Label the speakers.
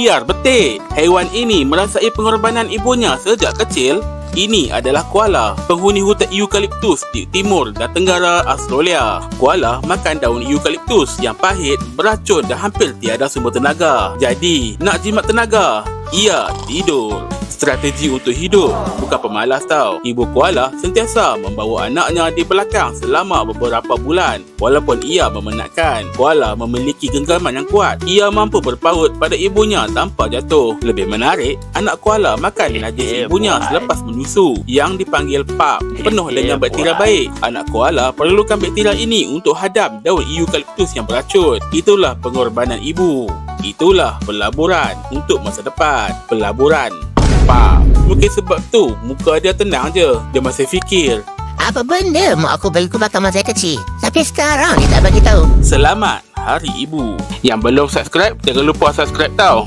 Speaker 1: Biar betik, haiwan ini merasai pengorbanan ibunya sejak kecil. Ini adalah koala, penghuni hutan eukaliptus di timur dan tenggara Australia. Koala makan daun eukaliptus yang pahit, beracun dan hampir tiada sumber tenaga. Jadi, nak jimat tenaga, ia tidur. Strategi untuk hidup, bukan pemalas tau. Ibu koala sentiasa membawa anaknya di belakang selama beberapa bulan. Walaupun ia memenatkan, koala memiliki genggaman yang kuat. Ia mampu berpaut pada ibunya tanpa jatuh. Lebih menarik, anak koala makan najis ibunya selepas menyusu, yang dipanggil pap, penuh dengan bakteria baik. Anak koala perlukan bakteria ini untuk hadam daun eukaliptus yang beracun. Itulah pengorbanan ibu. Itulah pelaburan untuk masa depan. Pelaburan. Mungkin sebab tu muka dia tenang je. Dia masih fikir,
Speaker 2: apa benda mak aku bagi aku makan masa kecil, tapi sekarang dia tak bagi tahu.
Speaker 1: selamat Hari Ibu. Yang belum subscribe, jangan lupa subscribe tau.